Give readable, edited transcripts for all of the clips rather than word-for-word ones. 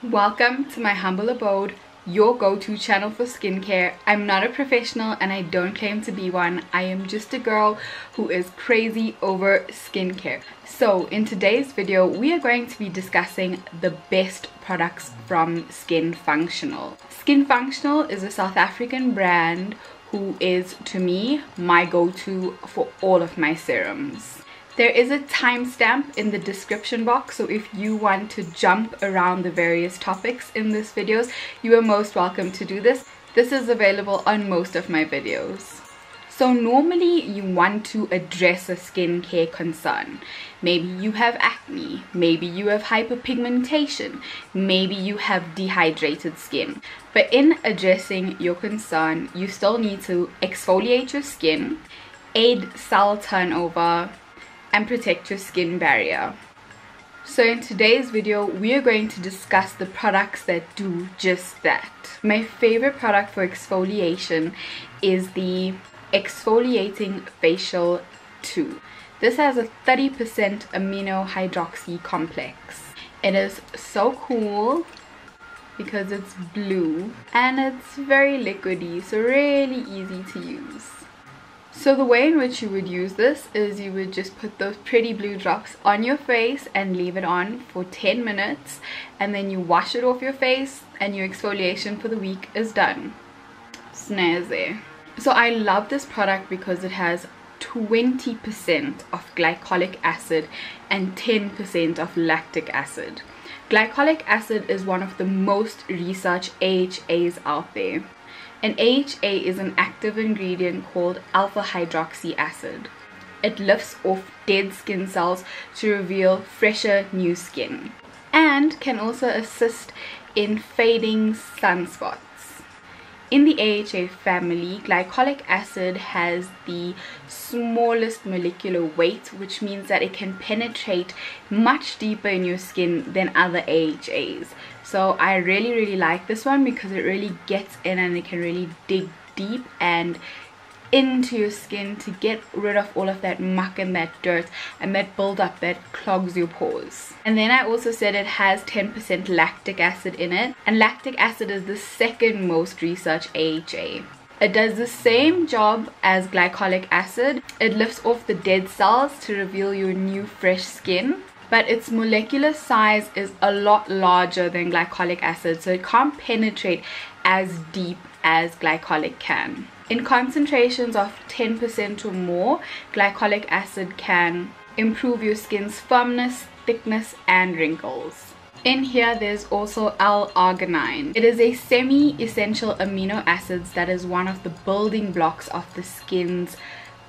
Welcome to my humble abode, your go-to channel for skincare. I'm not a professional and I don't claim to be one. I am just a girl who is crazy over skincare. So in today's video, we are going to be discussing the best products from Skin Functional. Skin Functional is a South African brand who is, to me, my go-to for all of my serums. There is a timestamp in the description box, so if you want to jump around the various topics in this videos, you are most welcome to do this. This is available on most of my videos. So normally you want to address a skincare concern. Maybe you have acne, maybe you have hyperpigmentation, maybe you have dehydrated skin. But in addressing your concern, you still need to exfoliate your skin, aid cell turnover, and protect your skin barrier. So in today's video, we are going to discuss the products that do just that. My favorite product for exfoliation is the Exfoliating Facial 2. This has a 30% amino hydroxy complex. It is so cool because it's blue and it's very liquidy, so really easy to use. So the way in which you would use this is you would just put those pretty blue drops on your face and leave it on for 10 minutes, and then you wash it off your face and your exfoliation for the week is done. Snazzy. So I love this product because it has 20% of glycolic acid and 10% of lactic acid. Glycolic acid is one of the most researched AHAs out there. An AHA is an active ingredient called alpha hydroxy acid. It lifts off dead skin cells to reveal fresher new skin, and can also assist in fading sunspots. In the AHA family, glycolic acid has the smallest molecular weight, which means that it can penetrate much deeper in your skin than other AHAs. So I really like this one because it really gets in and it can really dig deep and into your skin to get rid of all of that muck and that dirt and that buildup that clogs your pores. And then I also said it has 10% lactic acid in it, and lactic acid is the second most researched AHA. It does the same job as glycolic acid. It lifts off the dead cells to reveal your new fresh skin, but its molecular size is a lot larger than glycolic acid, so it can't penetrate as deep as glycolic can. In concentrations of 10% or more, glycolic acid can improve your skin's firmness, thickness, and wrinkles. In here, there's also L-arginine. It is a semi-essential amino acid that is one of the building blocks of the skin's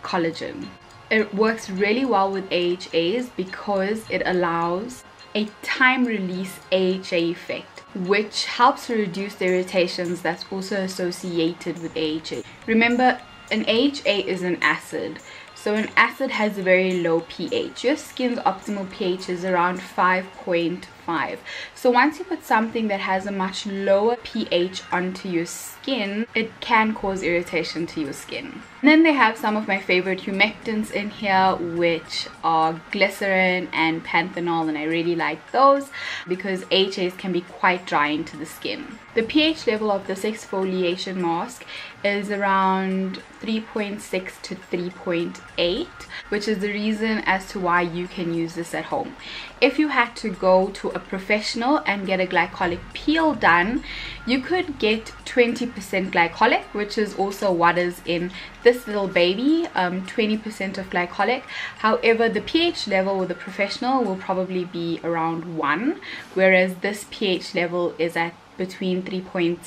collagen. It works really well with AHAs because it allows a time-release AHA effect, which helps to reduce the irritations that's also associated with AHA. Remember, an AHA is an acid, so an acid has a very low pH. Your skin's optimal pH is around 5.5. So once you put something that has a much lower pH onto your skin, it can cause irritation to your skin. And then they have some of my favorite humectants in here, which are glycerin and panthenol, and I really like those because AHAs can be quite drying to the skin. The pH level of this exfoliation mask is around 3.6 to 3.8, which is the reason as to why you can use this at home. If you had to go to a professional and get a glycolic peel done, you could get 20% glycolic, which is also what is in this little baby, 20% of glycolic. However, the pH level with a professional will probably be around 1, whereas this pH level is at between 3.6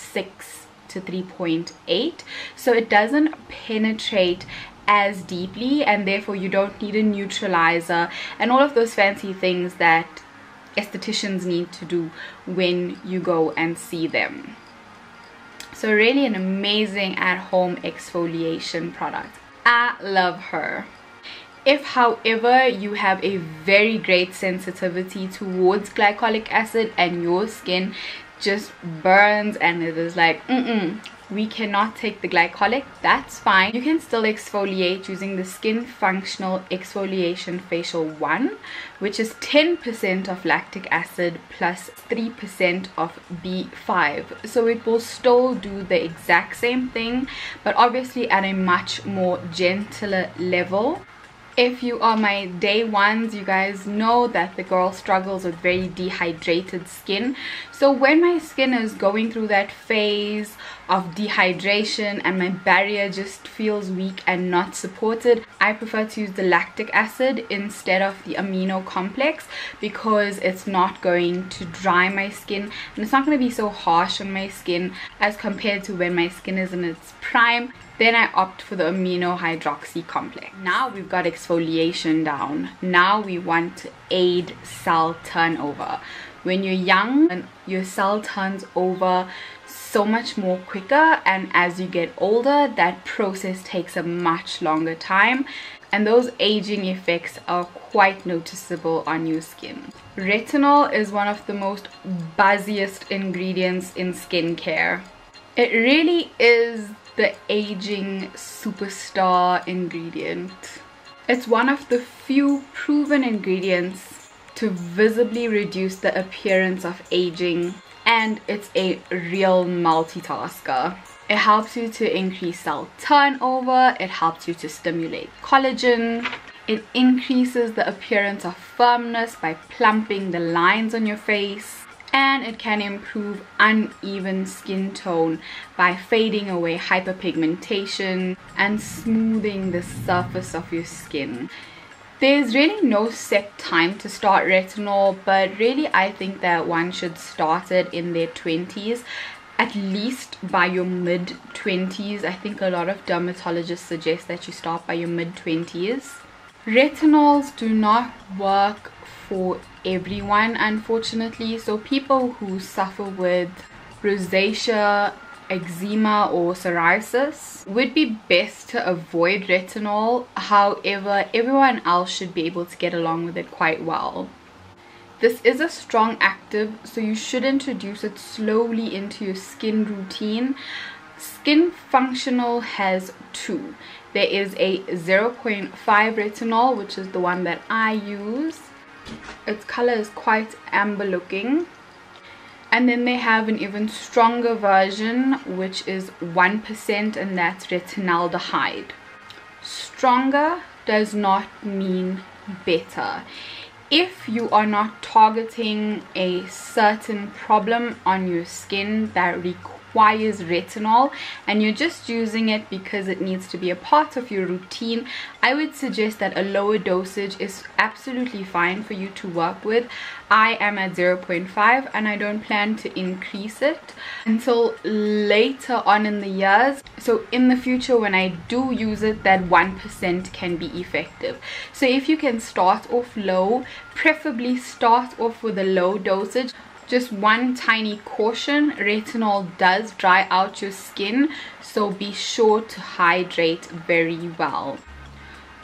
to 3.8, so it doesn't penetrate as deeply, and therefore you don't need a neutralizer and all of those fancy things that estheticians need to do when you go and see them. So really an amazing at-home exfoliation product. I love her. If, however, you have a very great sensitivity towards glycolic acid and your skin just burns and it is like we cannot take the glycolic. That's fine. You can still exfoliate using the Skin Functional Exfoliation Facial 1, which is 10% of lactic acid plus 3% of B5. So it will still do the exact same thing, but obviously at a much more gentler level. If you are my day ones, you guys know that the girl struggles with very dehydrated skin. So when my skin is going through that phase of dehydration and my barrier just feels weak and not supported, I prefer to use the lactic acid instead of the amino complex, because it's not going to dry my skin and it's not going to be so harsh on my skin as compared to when my skin is in its prime. Then I opt for the amino hydroxy complex. Now we've got exfoliation down. Now we want to aid cell turnover. When you're young, your cell turns over so much more quicker, and as you get older, that process takes a much longer time, and those aging effects are quite noticeable on your skin. Retinol is one of the most buzziest ingredients in skincare. It really is the aging superstar ingredient. It's one of the few proven ingredients to visibly reduce the appearance of aging, and it's a real multitasker. It helps you to increase cell turnover, it helps you to stimulate collagen, it increases the appearance of firmness by plumping the lines on your face, and it can improve uneven skin tone by fading away hyperpigmentation and smoothing the surface of your skin. There's really no set time to start retinol, but really I think that one should start it in their 20s, at least by your mid-20s. I think a lot of dermatologists suggest that you start by your mid-20s. Retinols do not work for everyone, unfortunately. So people who suffer with rosacea, eczema or psoriasis would be best to avoid retinol. However, everyone else should be able to get along with it quite well. This is a strong active, so you should introduce it slowly into your skin routine. Skin Functional has two. There is a 0.5 retinol, which is the one that I use. Its color is quite amber looking. And then they have an even stronger version, which is 1%, and that's retinaldehyde. Stronger does not mean better. If you are not targeting a certain problem on your skin that requires retinol and you're just using it because it needs to be a part of your routine, I would suggest that a lower dosage is absolutely fine for you to work with. I am at 0.5 and I don't plan to increase it until later on in the years. So in the future when I do use it, that 1% can be effective. So if you can start off low, preferably start off with a low dosage. Just one tiny caution, retinol does dry out your skin, so be sure to hydrate very well.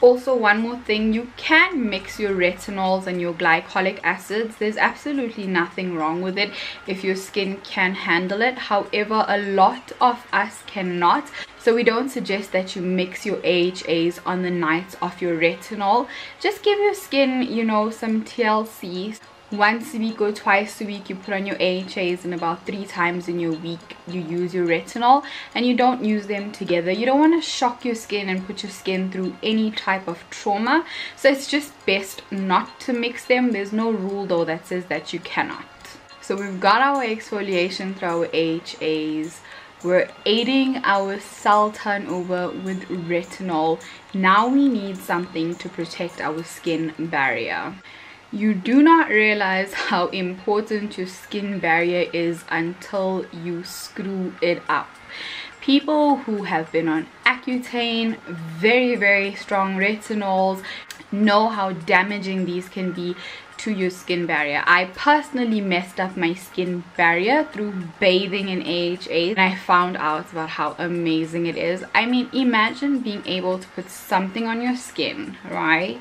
Also, one more thing, you can mix your retinols and your glycolic acids. There's absolutely nothing wrong with it if your skin can handle it. However, a lot of us cannot. So we don't suggest that you mix your AHAs on the night of your retinol. Just give your skin, you know, some TLC. Once a week or twice a week you put on your AHAs, and about 3 times in your week you use your retinol, and you don't use them together. You don't want to shock your skin and put your skin through any type of trauma, so it's just best not to mix them. There's no rule though that says that you cannot. So we've got our exfoliation through our AHAs, we're aiding our cell turnover with retinol. Now we need something to protect our skin barrier. You do not realize how important your skin barrier is until you screw it up. People who have been on Accutane, very strong retinols, know how damaging these can be to your skin barrier. I personally messed up my skin barrier through bathing in AHA, and I found out about how amazing it is. I mean, imagine being able to put something on your skin, right?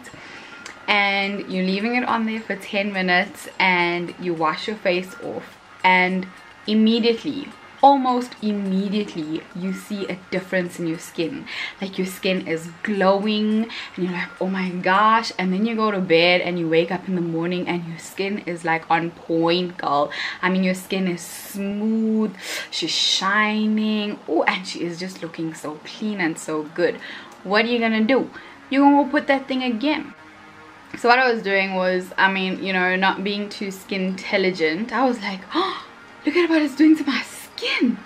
And you're leaving it on there for 10 minutes and you wash your face off, and immediately, almost immediately, you see a difference in your skin. Like your skin is glowing and you're like, oh my gosh. And then you go to bed and you wake up in the morning and your skin is like on point, girl. I mean, your skin is smooth, she's shining, oh, and she is just looking so clean and so good. What are you gonna do? You're gonna go put that thing again. So what I was doing was, I mean, you know, not being too skin intelligent, I was like, oh, look at what it's doing to my skin.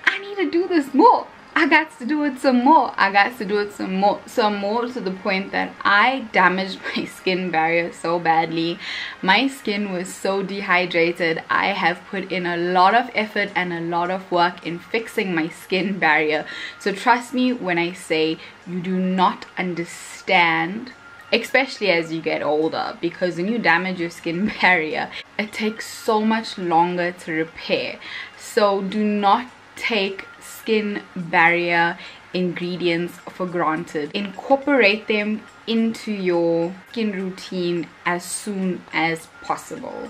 I need to do this more. I got to do it some more. I got to do it some more to the point that I damaged my skin barrier so badly. My skin was so dehydrated. I have put in a lot of effort and a lot of work in fixing my skin barrier. So trust me when I say you do not understand, especially as you get older, because when you damage your skin barrier, it takes so much longer to repair. So do not take skin barrier ingredients for granted. Incorporate them into your skin routine as soon as possible.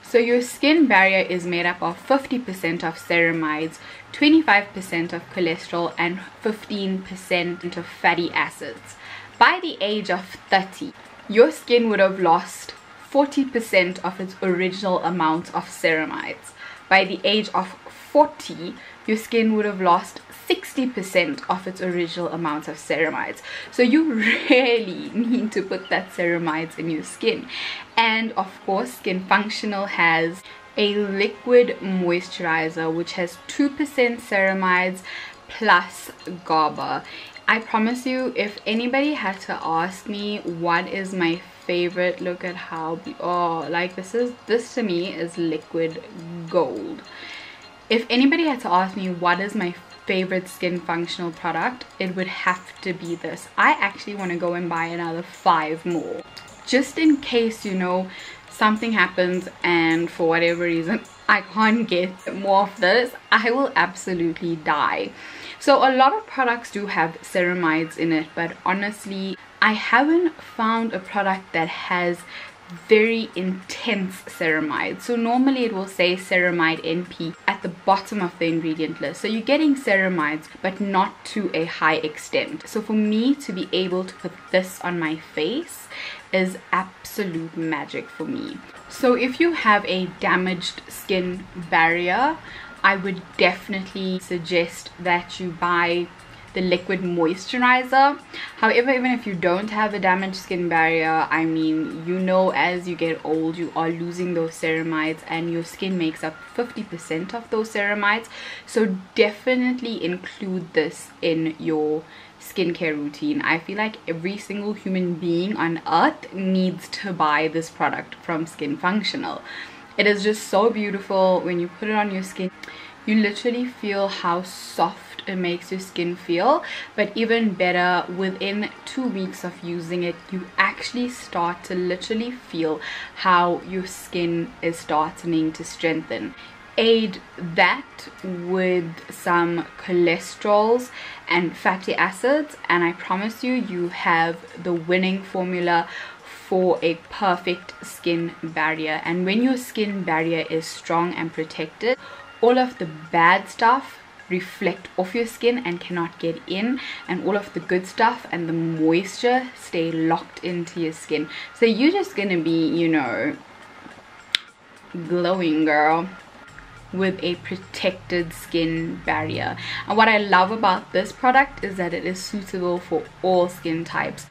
So your skin barrier is made up of 50% of ceramides, 25% of cholesterol, and 15% of fatty acids. By the age of 30, your skin would have lost 40% of its original amount of ceramides. By the age of 40, your skin would have lost 60% of its original amount of ceramides. So you really need to put that ceramides in your skin. And of course, Skin Functional has a liquid moisturizer which has 2% ceramides plus GABA. I promise you, if anybody had to ask me what is my favorite, look at how, oh, like this to me is liquid gold. If anybody had to ask me what is my favorite Skin Functional product, it would have to be this. I actually want to go and buy another 5 more, just in case, you know, something happens and for whatever reason I can't get more of this. I will absolutely die. So a lot of products do have ceramides in it, but honestly, I haven't found a product that has very intense ceramide. So normally it will say ceramide NP at the bottom of the ingredient list. So you're getting ceramides, but not to a high extent. So for me to be able to put this on my face is absolute magic for me. So if you have a damaged skin barrier, I would definitely suggest that you buy the liquid moisturizer. However, even if you don't have a damaged skin barrier, I mean, you know, as you get old, you are losing those ceramides and your skin makes up 50% of those ceramides. So definitely include this in your skincare routine. I feel like every single human being on earth needs to buy this product from Skin Functional. It is just so beautiful. When you put it on your skin, you literally feel how soft it makes your skin feel. But even better, within 2 weeks of using it, you actually start to literally feel how your skin is starting to strengthen. Aid that with some cholesterols and fatty acids, and I promise you, you have the winning formula for a perfect skin barrier. And when your skin barrier is strong and protected, all of the bad stuff reflect off your skin and cannot get in, and all of the good stuff and the moisture stay locked into your skin. So you're just gonna be, you know, glowing, girl, with a protected skin barrier. And what I love about this product is that it is suitable for all skin types.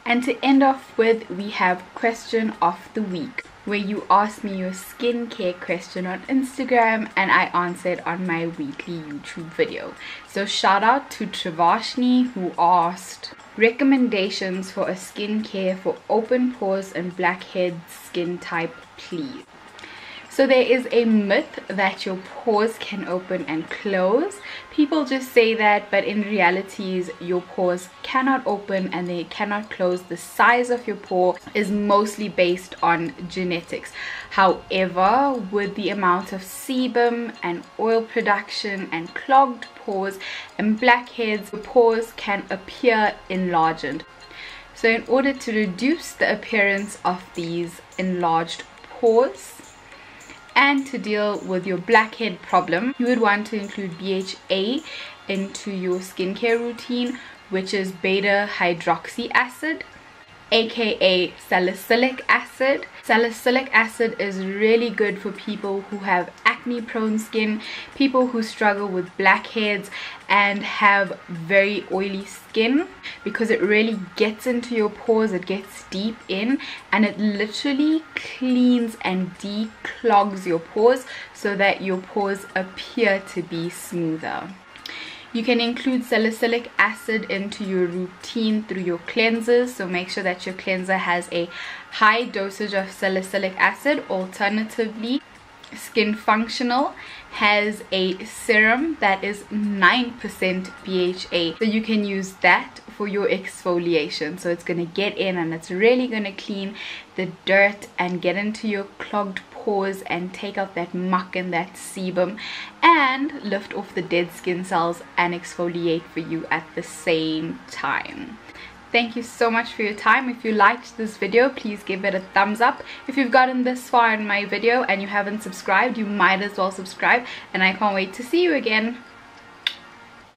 And to end off with, we have question of the week, where you asked me your skincare question on Instagram and I answered on my weekly YouTube video. So shout out to Travashni, who asked recommendations for a skincare for open pores and blackhead skin type, please. So there is a myth that your pores can open and close. People just say that, but in realities, your pores cannot open and they cannot close. The size of your pore is mostly based on genetics. However, with the amount of sebum and oil production and clogged pores and blackheads, your pores can appear enlarged. So in order to reduce the appearance of these enlarged pores And to deal with your blackhead problem, you would want to include BHA into your skincare routine, which is beta hydroxy acid, aka salicylic acid. Salicylic acid is really good for people who have acne prone skin, people who struggle with blackheads and have very oily skin, because it really gets into your pores, it gets deep in, and it literally cleans and declogs your pores so that your pores appear to be smoother. You can include salicylic acid into your routine through your cleansers, so make sure that your cleanser has a high dosage of salicylic acid. Alternatively, Skin Functional has a serum that is 9% BHA, so you can use that for your exfoliation. So it's going to get in and it's really going to clean the dirt and get into your clogged pores and take out that muck and that sebum and lift off the dead skin cells and exfoliate for you at the same time. Thank you so much for your time. If you liked this video, please give it a thumbs up. If you've gotten this far in my video and you haven't subscribed, you might as well subscribe, and I can't wait to see you again.